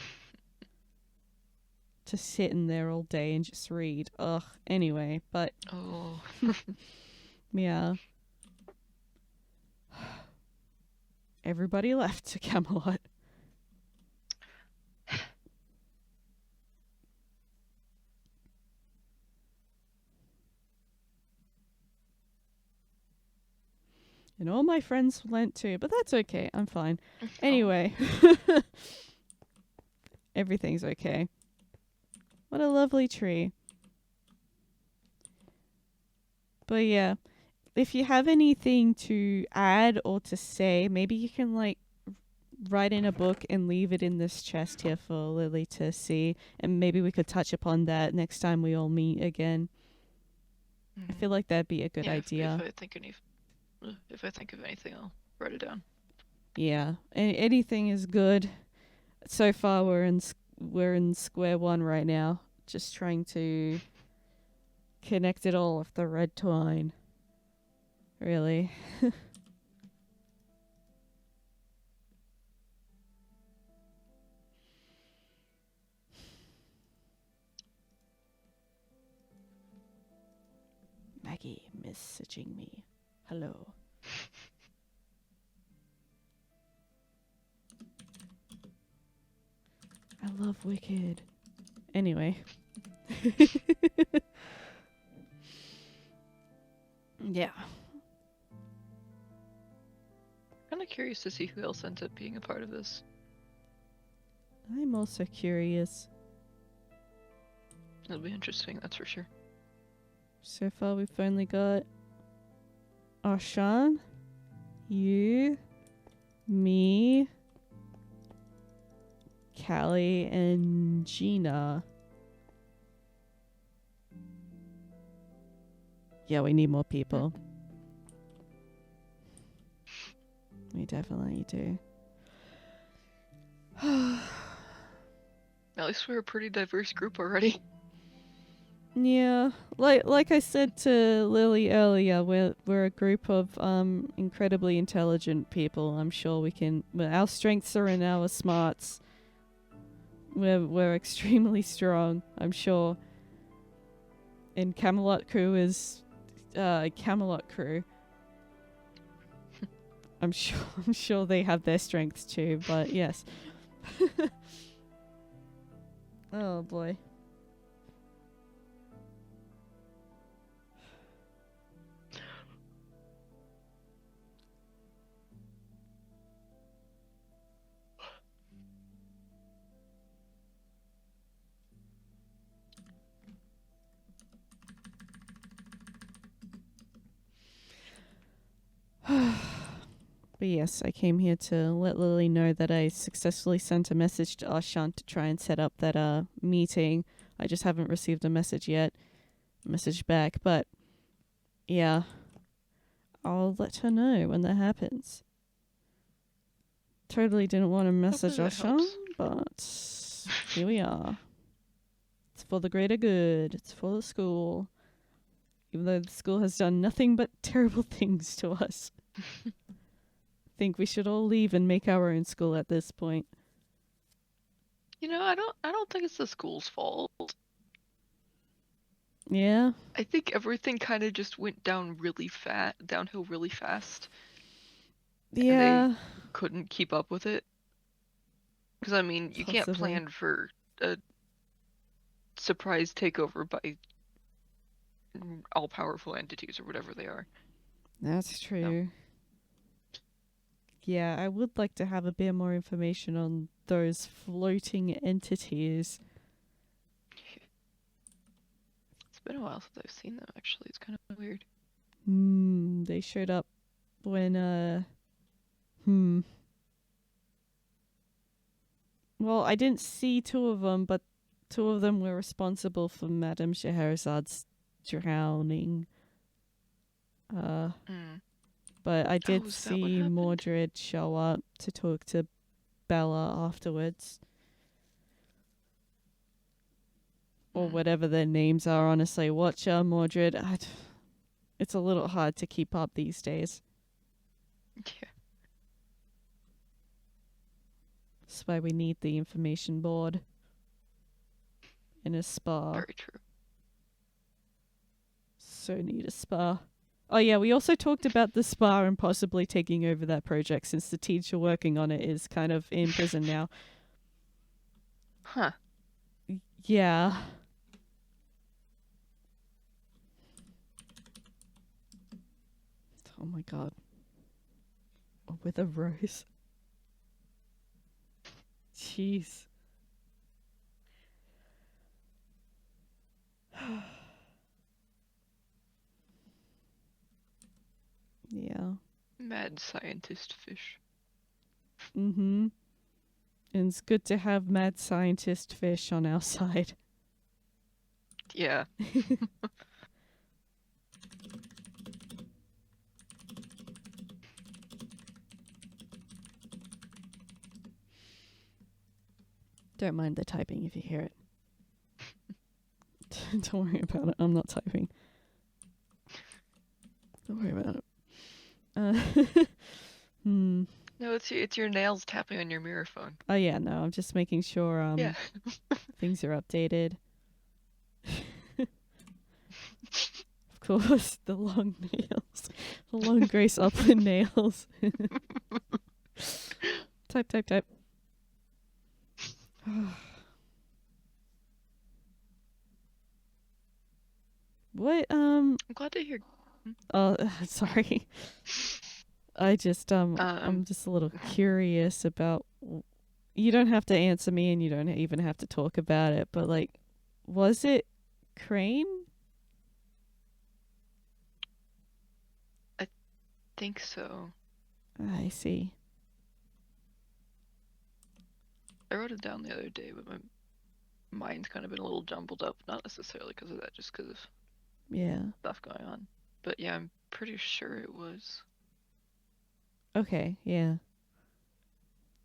To sit in there all day and just read. Ugh. Anyway, but Oh. yeah. Everybody left to Camelot. And all my friends went too, but that's okay. I'm fine. Anyway. Everything's okay. What a lovely tree. But yeah, if you have anything to add or to say, maybe you can like write in a book and leave it in this chest here for Lily to see, and maybe we could touch upon that next time we all meet again. I feel like that'd be a good idea. If I think of anything, I'll write it down. Yeah, anything is good. So far, we're in square one right now, just trying to connect it all with the red twine. Really. Maggie messaging me. Hello. I love Wicked. Anyway. Yeah. Kind of curious to see who else ends up being a part of this. I'm also curious. It'll be interesting, that's for sure. So far, we've only got Arshan, you, me, Callie, and Gina. Yeah, we need more people. We definitely do. At least we're a pretty diverse group already. Yeah, like I said to Lily earlier, we're a group of incredibly intelligent people. I'm sure we can. Well, our strengths are in our smarts. We're extremely strong. I'm sure. And Camelot crew is Camelot crew. I'm sure they have their strengths too. But yes. Oh boy. But yes, I came here to let Lily know that I successfully sent a message to Ashan to try and set up that meeting. I just haven't received a message yet. Message back, but yeah, I'll let her know when that happens. Totally didn't want to message Hopefully Ashan, that helps. but here we are. It's for the greater good. It's for the school. Even though the school has done nothing but terrible things to us. Think we should all leave and make our own school at this point. You know, I don't think it's the school's fault. Yeah? I think everything kind of just went downhill really fast, and Yeah. they couldn't keep up with it. Because I mean, you can't Possibly. plan for a surprise takeover by all-powerful entities or whatever they are. That's true. No. Yeah, I would like to have a bit more information on those floating entities. It's been a while since I've seen them, actually. It's kind of weird. They showed up when, Well, I didn't see two of them, but two of them were responsible for Madame Scheherazade's drowning. But I did is that what see happened? Mordred show up to talk to Bella afterwards. Or whatever their names are, honestly. Watcher, Mordred. It's a little hard to keep up these days. Yeah. That's why we need the information board. In a spa. Very true. So need a spa. Oh yeah, we also talked about the spa and possibly taking over that project since the teacher working on it is kind of in prison now. Huh. Yeah. Oh my god. With a rose. Jeez. Yeah. Mad scientist fish. And it's good to have mad scientist fish on our side. Yeah. Don't mind the typing if you hear it. Don't worry about it. I'm not typing. Don't worry about it. No, it's your nails tapping on your mirror phone. Oh yeah, no, I'm just making sure Yeah. things are updated. Of course, the long nails. The long Grace Upland nails. Type. What, I'm glad to hear. sorry. I just, I'm just a little curious about, you don't have to answer me and you don't even have to talk about it, but like, was it Crane? I think so. I see. I wrote it down the other day, but my mind's kind of been a little jumbled up. Not necessarily because of that, just because of stuff going on. But yeah, I'm pretty sure it was. Okay, yeah.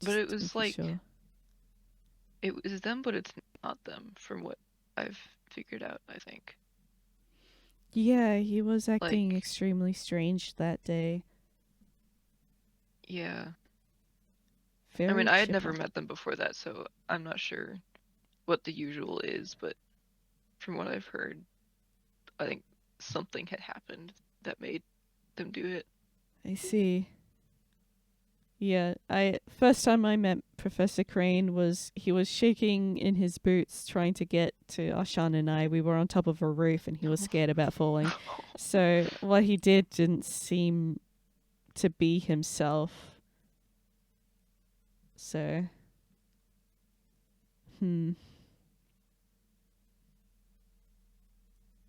But it was like, sure. it was them, but it's not them, from what I've figured out, I think. Yeah, he was acting Like, extremely strange that day. yeah. Very I mean, I had chipper. never met them before that, so I'm not sure what the usual is, but from what I've heard, I think something had happened that made them do it. I see. Yeah, first time I met Professor Crane was he was shaking in his boots trying to get to Ashan and I. We were on top of a roof and he was scared about falling. So what he did didn't seem to be himself. So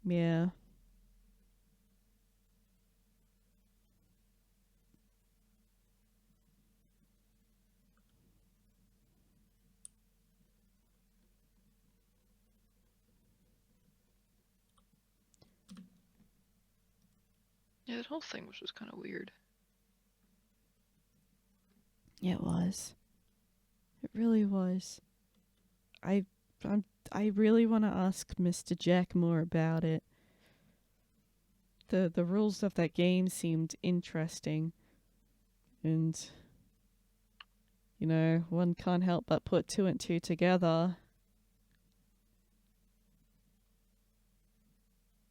yeah. Yeah, that whole thing was just kind of weird. Yeah, it was. It really was. I really want to ask Mr. Jack more about it. The rules of that game seemed interesting, and you know, one can't help but put two and two together.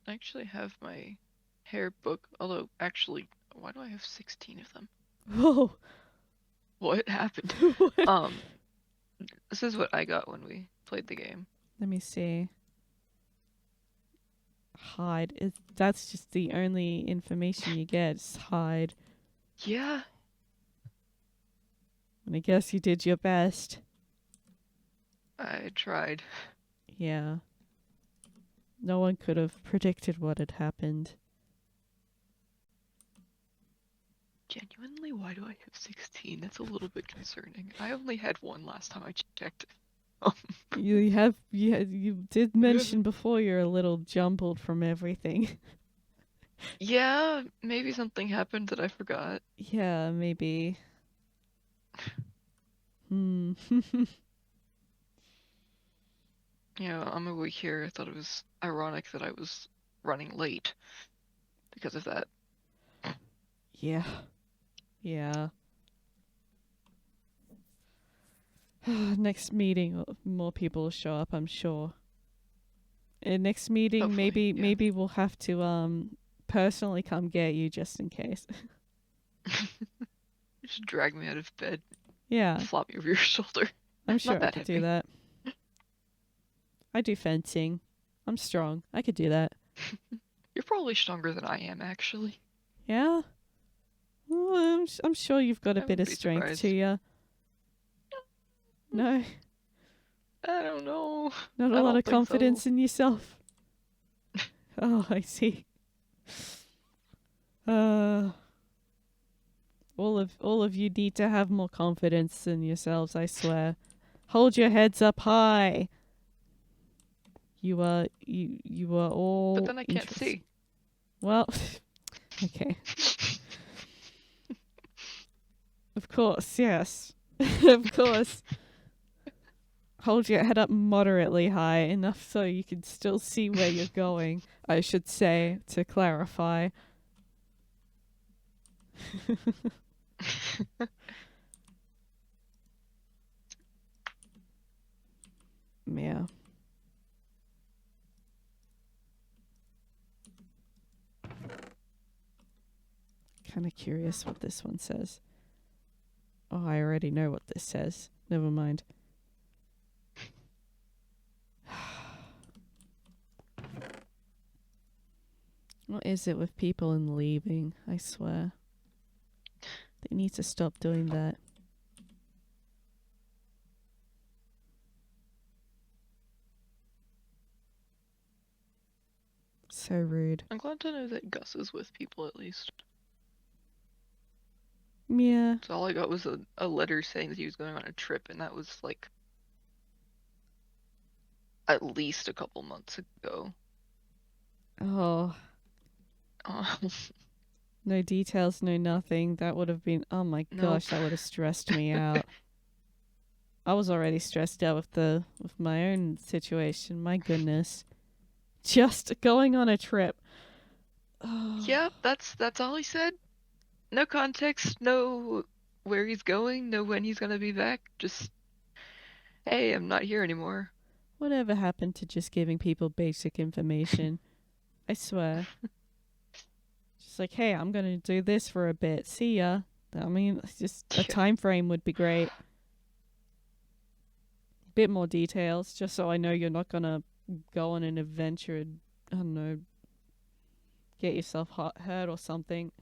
I actually have my hair book, although actually, why do I have 16 of them? Whoa. What happened? What? This is what I got when we played the game. Let me see. Hide. That's just the only information you get is hide. Yeah. And I guess you did your best. I tried. Yeah. No one could have predicted what had happened. Genuinely, why do I have 16? That's a little bit concerning. I only had one last time I checked. You did mention before you're a little jumbled from everything. Yeah, maybe something happened that I forgot. Yeah, maybe. Yeah, I'm a week here. I thought it was ironic that I was running late because of that. Yeah. Yeah. Next meeting, more people will show up, I'm sure. Next meeting, Hopefully, maybe we'll have to personally come get you just in case. Just drag me out of bed. Yeah. Flop me over your shoulder. I'm sure I that could heavy. do that. I do fencing. I'm strong. I could do that. You're probably stronger than I am, actually. Yeah? Well, I'm sure you've got a bit of strength to you. No? I don't know. Not a lot of confidence in yourself. Oh, I see. All of you need to have more confidence in yourselves, I swear. Hold your heads up high. You are all. But then I can't see. Well, okay. Of course, yes. Of course. Hold your head up moderately high, enough so you can still see where you're going, I should say, to clarify. Yeah. Kind of curious what this one says. Oh, I already know what this says. Never mind. What is it with people and leaving? I swear. They need to stop doing that. So rude. I'm glad to know that Gus is with people at least. Yeah. So all I got was a letter saying that he was going on a trip, and that was like at least a couple months ago. Oh. No details, no nothing. That would have been, oh my gosh, that would have stressed me out. I was already stressed out with my own situation. My goodness. Just going on a trip. Oh. Yeah, that's all he said. No context, no where he's going, no when he's gonna be back. Just, hey, I'm not here anymore. Whatever happened to just giving people basic information? I swear. Just like, hey, I'm gonna do this for a bit. See ya. I mean, just a time frame would be great. Bit more details, just so I know you're not gonna go on an adventure and, I don't know, get yourself hurt or something.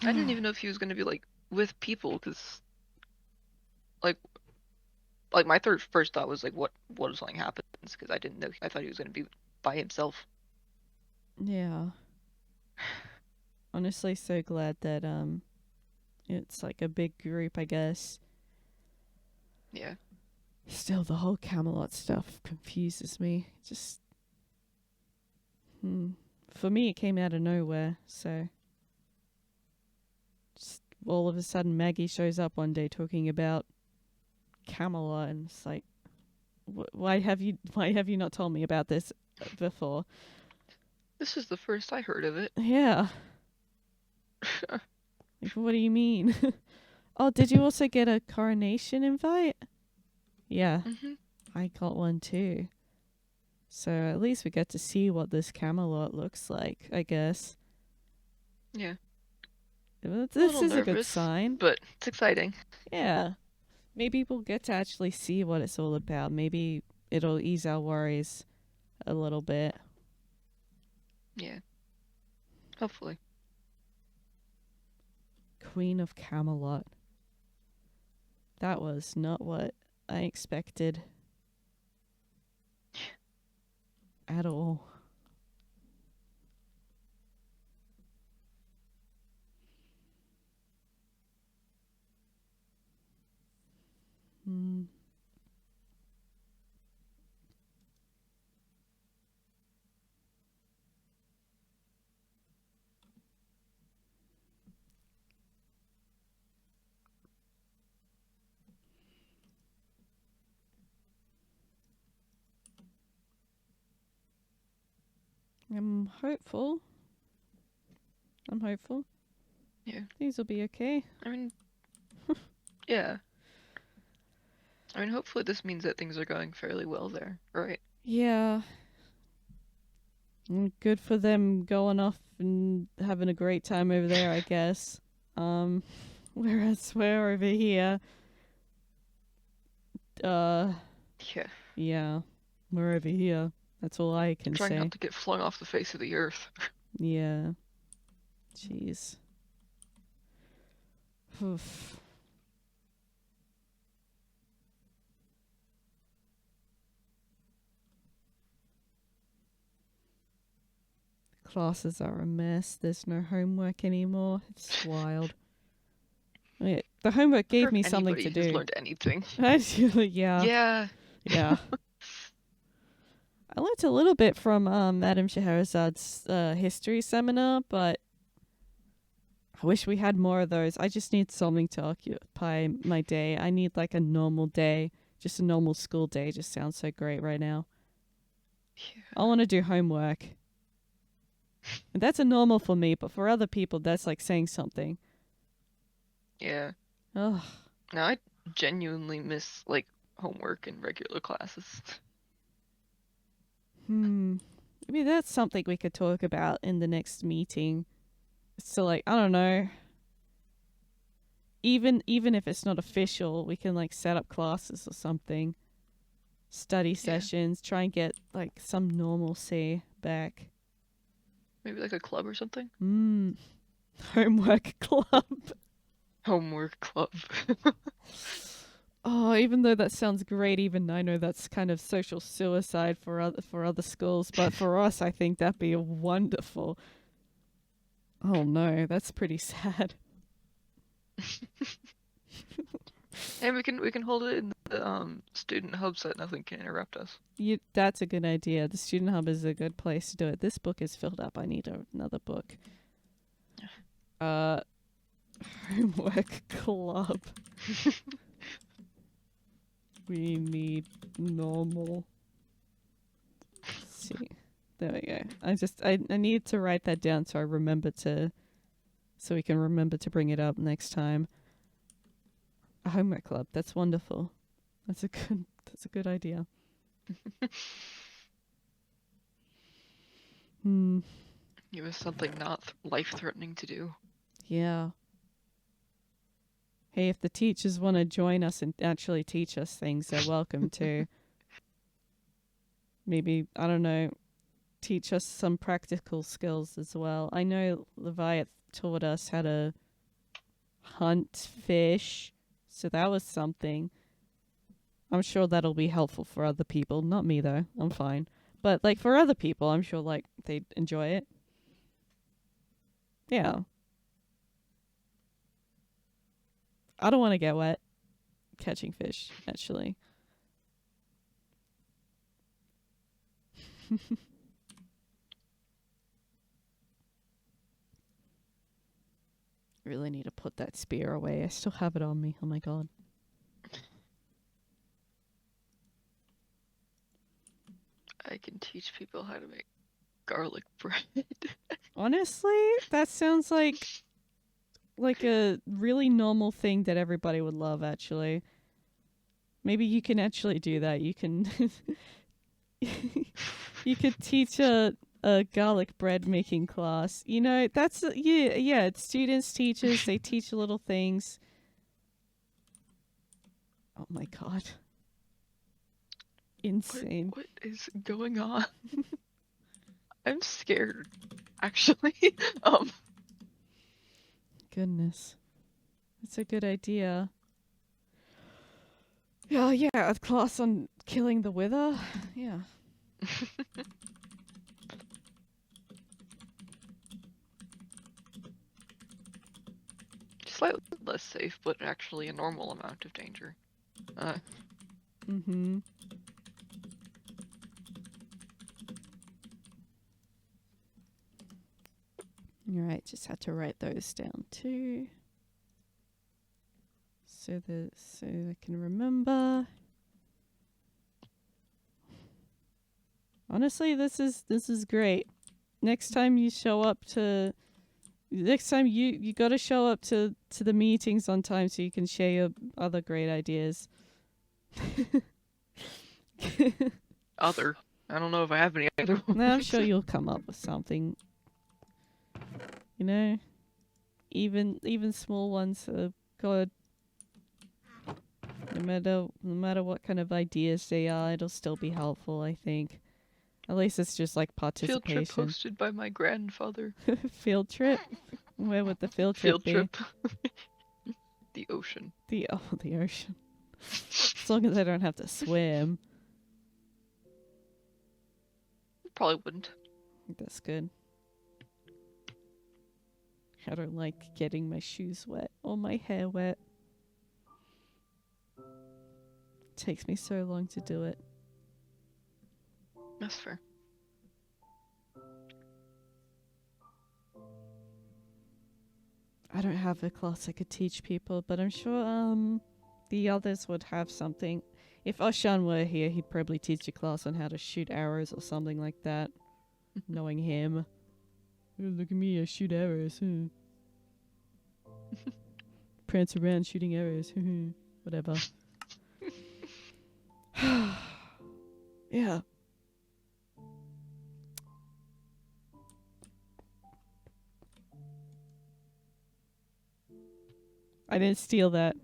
I didn't even know if he was gonna be like with people, because like my first thought was like, what if something happens? Because I didn't know. I thought he was gonna be by himself. Yeah. Honestly, so glad that it's like a big group, I guess. Yeah. Still, the whole Camelot stuff confuses me. Just for me, it came out of nowhere. So, just all of a sudden, Maggie shows up one day talking about Camelot, and it's like, why have you not told me about this before? This is the first I heard of it. Yeah. Like, what do you mean? Oh, did you also get a coronation invite? Yeah, I got one too. So at least we get to see what this Camelot looks like, I guess. Yeah. This is a good sign. But it's exciting. Yeah. Maybe we'll get to actually see what it's all about. Maybe it'll ease our worries a little bit. Yeah. Hopefully. Queen of Camelot. That was not what I expected. At all. I'm hopeful. Yeah. These will be okay. I mean, yeah. I mean, hopefully this means that things are going fairly well there, right? Yeah. Good for them going off and having a great time over there, I guess. Whereas we're over here. Yeah. Yeah. We're over here. That's all I can say. Trying not to get flung off the face of the earth. Yeah. Jeez. Oof. Classes are a mess. There's no homework anymore. It's wild. Wait, the homework gave me something to do. Has learned anything. Yeah. Yeah. Yeah. I learnt a little bit from Madame Scheherazade's history seminar, but I wish we had more of those. I just need something to occupy my day. I need like a normal day. Just a normal school day just sounds so great right now. Yeah. I want to do homework. And that's a normal for me, but for other people, that's like saying something. Yeah. Ugh. Now I genuinely miss like homework and regular classes. Maybe that's something we could talk about in the next meeting. So like, I don't know. Even if it's not official, we can like set up classes or something. Study sessions, try and get like some normalcy back. Maybe like a club or something? Homework club. Homework club. Oh, even though that sounds great, even I know that's kind of social suicide for other schools, but for us, I think that'd be wonderful. Oh no, that's pretty sad. And we can hold it in the student hub so that nothing can interrupt us. That's a good idea. The student hub is a good place to do it. This book is filled up. I need another book. Homework club. We need normal. Let's see. There we go. I need to write that down so we can remember to bring it up next time. A homework club. That's wonderful. That's a good idea. Give us something not life-threatening to do. Yeah. Hey, if the teachers want to join us and actually teach us things, they're welcome to. Maybe, I don't know, teach us some practical skills as well. I know Leviat taught us how to hunt fish, so that was something. I'm sure that'll be helpful for other people. Not me, though. I'm fine. But, like, for other people, I'm sure, like, they'd enjoy it. Yeah. I don't want to get wet catching fish, actually. Really need to put that spear away. I still have it on me. Oh my god. I can teach people how to make garlic bread. Honestly, that sounds like a really normal thing that everybody would love, actually. Maybe you can actually do that. You can you could teach a garlic bread making class. You know, that's yeah, it's students, teachers, they teach little things. Oh my god. Insane. What is going on? I'm scared, actually. Goodness. That's a good idea. Yeah, a class on killing the wither. Yeah. Slightly less safe, but actually a normal amount of danger. Mm-hmm. Alright, just had to write those down too. So I can remember. Honestly, this is great. Next time you gotta show up to the meetings on time so you can share your other great ideas. Other. I don't know if I have any other ones. No, I'm sure you'll come up with something. You know? Even small ones are good. No matter what kind of ideas they are, it'll still be helpful, I think. At least it's just like participation. Field trip hosted by my grandfather. Field trip? Where would the field trip be? Field trip. The ocean. The ocean. As long as I don't have to swim. Probably wouldn't. That's good. I don't like getting my shoes wet or my hair wet. It takes me so long to do it. That's fair. I don't have a class I could teach people, but I'm sure the others would have something. If Oshan were here, he'd probably teach a class on how to shoot arrows or something like that. Knowing him. Oh, look at me, I shoot arrows. Prance around shooting arrows. Whatever. Yeah. I didn't steal that.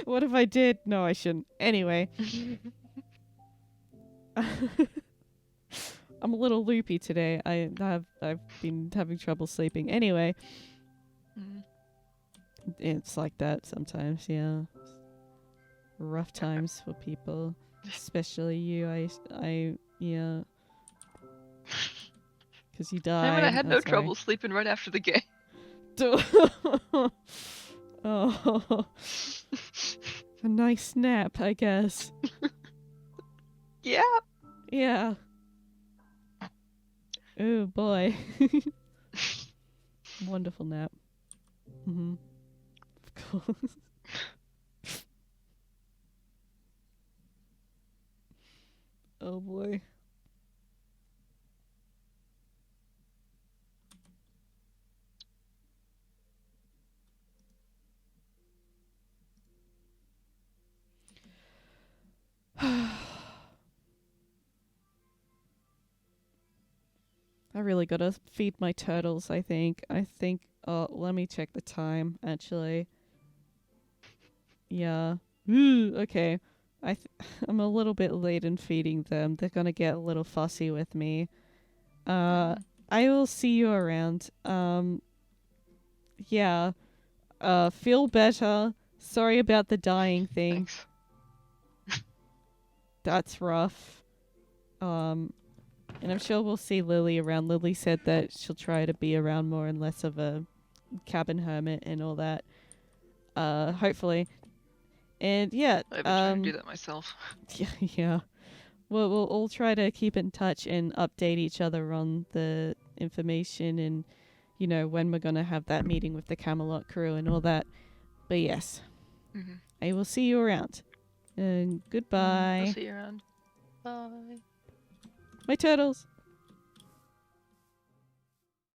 What if I did? No, I shouldn't. Anyway. I'm a little loopy today. I've been having trouble sleeping. Anyway. It's like that sometimes, yeah. Rough times for people. Especially you. Yeah. Because you died. I had no trouble sleeping right after the game. Oh. A nice nap, I guess. Yeah. Yeah. Oh boy. Wonderful nap. Mm-hmm. Of course. Oh boy. I really gotta feed my turtles, I think. Oh, let me check the time, actually. Yeah. Ooh, okay. I'm a little bit late in feeding them. They're gonna get a little fussy with me. I will see you around. Yeah. Feel better. Sorry about the dying thing. Thanks. That's rough. And I'm sure we'll see Lily around. Lily said that she'll try to be around more and less of a cabin hermit and all that. Hopefully. And yeah. I've been trying to do that myself. Yeah. We'll all try to keep in touch and update each other on the information and you know, when we're going to have that meeting with the Camelot crew and all that. But yes, I will see you around. And goodbye. I'll see you around. Bye. My turtles.